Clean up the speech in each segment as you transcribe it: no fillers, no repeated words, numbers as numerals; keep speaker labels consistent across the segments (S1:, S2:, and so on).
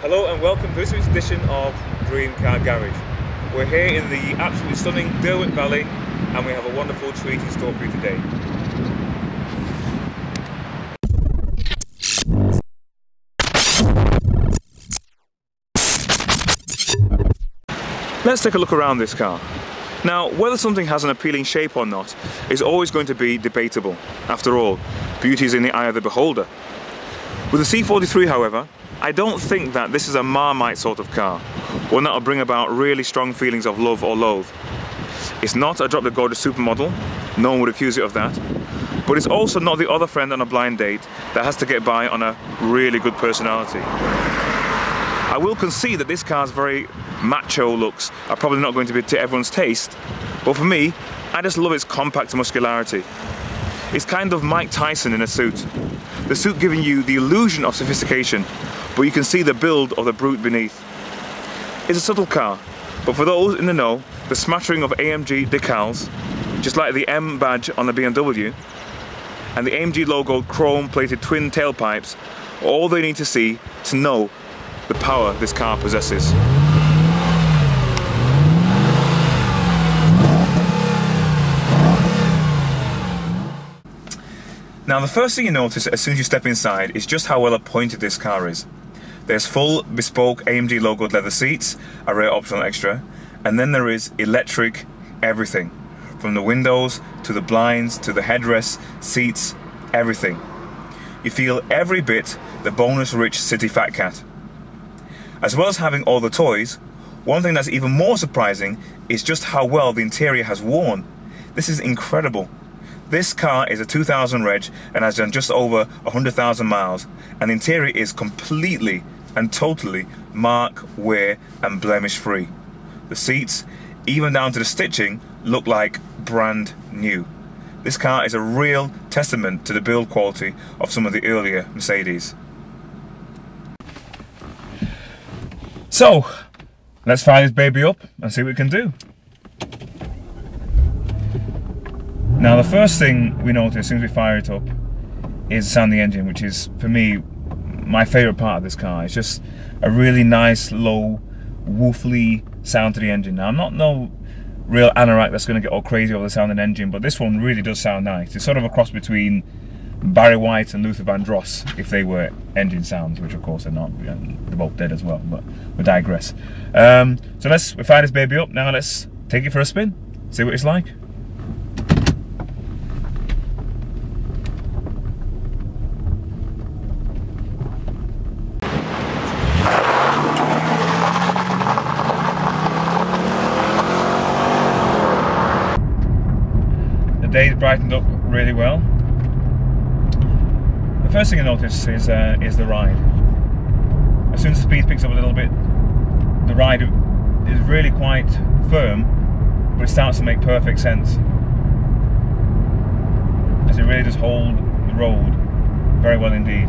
S1: Hello and welcome to this week's edition of Dream Car Garage. We're here in the absolutely stunning Derwent Valley and we have a wonderful treat in store for you today. Let's take a look around this car. Now, whether something has an appealing shape or not is always going to be debatable. After all, beauty is in the eye of the beholder. With the C43, however, I don't think that this is a Marmite sort of car, one that will bring about really strong feelings of love or loathe. It's not a drop the gorgeous supermodel, no one would accuse it of that, but it's also not the other friend on a blind date that has to get by on a really good personality. I will concede that this car's very macho looks are probably not going to be to everyone's taste, but for me, I just love its compact muscularity. It's kind of Mike Tyson in a suit. The suit giving you the illusion of sophistication, but you can see the build of the brute beneath. It's a subtle car, but for those in the know, the smattering of AMG decals, just like the M badge on the BMW, and the AMG logo chrome-plated twin tailpipes, are all they need to see to know the power this car possesses. Now, the first thing you notice as soon as you step inside is just how well appointed this car is. There's full bespoke AMG logoed leather seats, a rare optional extra, and then there is electric everything. From the windows, to the blinds, to the headrests, seats, everything. You feel every bit the bonus-rich city fat cat. As well as having all the toys, one thing that's even more surprising is just how well the interior has worn. This is incredible. This car is a 2000 reg and has done just over 100,000 miles, and the interior is completely and totally mark, wear and blemish free. The seats, even down to the stitching, look like brand new. This car is a real testament to the build quality of some of the earlier Mercedes. So, let's fire this baby up and see what we can do. Now, the first thing we notice as soon as we fire it up is the sound of the engine, which is, for me, my favourite part of this car. It's just a really nice, low, woofly sound to the engine. Now, I'm not no real anorak that's going to get all crazy over the sound of the engine, but this one really does sound nice. It's sort of a cross between Barry White and Luther Vandross, if they were engine sounds, which of course they're not. They're both dead as well, but we digress. So we fire this baby up. Now let's take it for a spin, see what it's like. The day's brightened up really well. The first thing I notice is the ride. As soon as the speed picks up a little bit, the ride is really quite firm, but it starts to make perfect sense, as it really does hold the road very well indeed.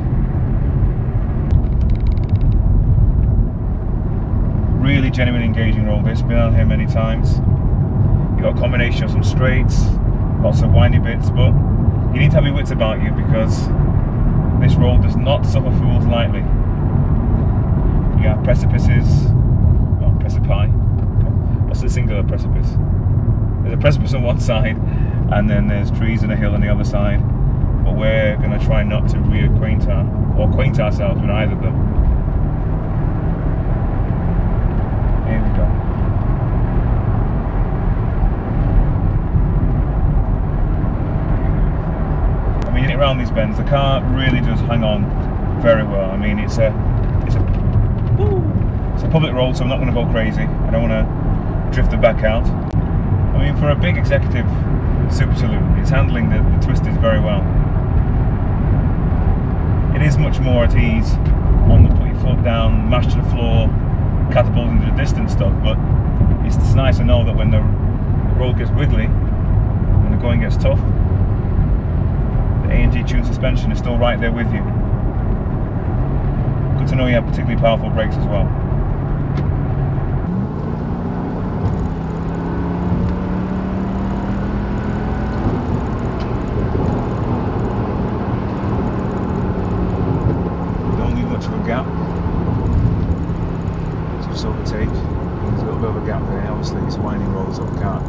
S1: Really genuine engaging road this, been on here many times. You've got a combination of some straights, lots of windy bits, but you need to have your wits about you because this road does not suffer fools lightly. You have precipices, well, precipice. What's the singular precipice? There's a precipice on one side, and then there's trees and a hill on the other side. But we're going to try not to reacquaint acquaint ourselves with either of them. Here we go. Around these bends, the car really does hang on very well. I mean, it's a public road, so I'm not going to go crazy. I don't want to drift it back out. I mean, for a big executive super saloon, it's handling the twisters very well. It is much more at ease on the put your foot down, mash to the floor, catapult into the distance stuff, but it's nice to know that when the road gets wiggly, when the going gets tough, AMG tuned suspension is still right there with you. Good to know you have particularly powerful brakes as well. Don't leave much of a gap. this overtake. There's a little bit of a gap there. Obviously it's winding road, so we can't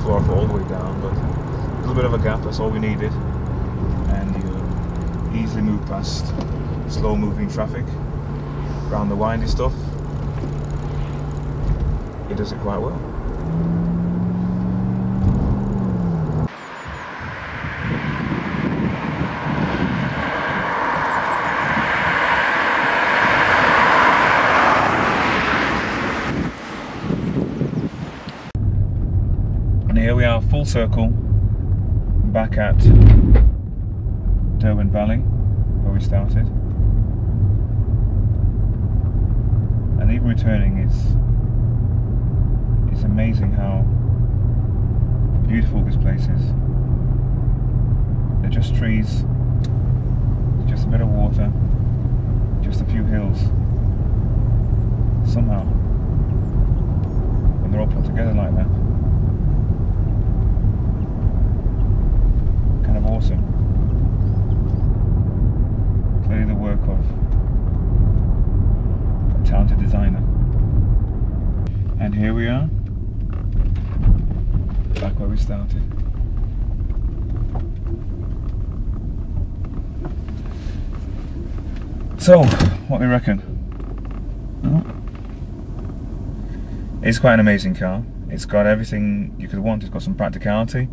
S1: floor off all the way down, but a little bit of a gap, that's all we needed. And you easily move past slow moving traffic around the windy stuff. It does it quite well. And here we are, full circle, back at Derwent Valley, where we started. And even returning, it's amazing how beautiful this place is. They're just trees, just a bit of water, just a few hills. Somehow, when they're all put together like that, kind of awesome. Clearly the work of a talented designer. And here we are, back where we started. So, what do you reckon? It's quite an amazing car. It's got everything you could want. It's got some practicality.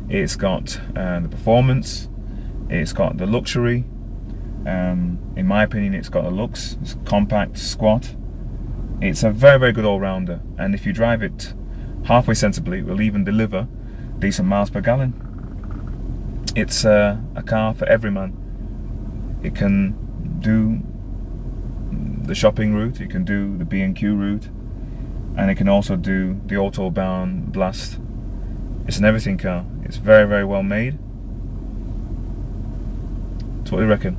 S1: It's got the performance. It's got the luxury. In my opinion, it's got the looks. It's compact, squat. It's a very, very good all-rounder. And if you drive it halfway sensibly, it will even deliver decent miles per gallon. It's a car for every man. It can do the shopping route. It can do the B&Q route. And it can also do the Autobahn blast. It's an everything car. It's very, very well made. So what do you reckon?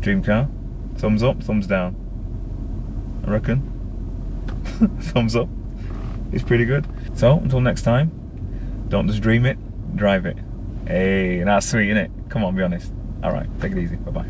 S1: Dream car? Thumbs up, thumbs down? I reckon. Thumbs up. It's pretty good. So until next time, don't just dream it, drive it. Hey, that's sweet, innit? Come on, be honest. Alright, take it easy. Bye bye.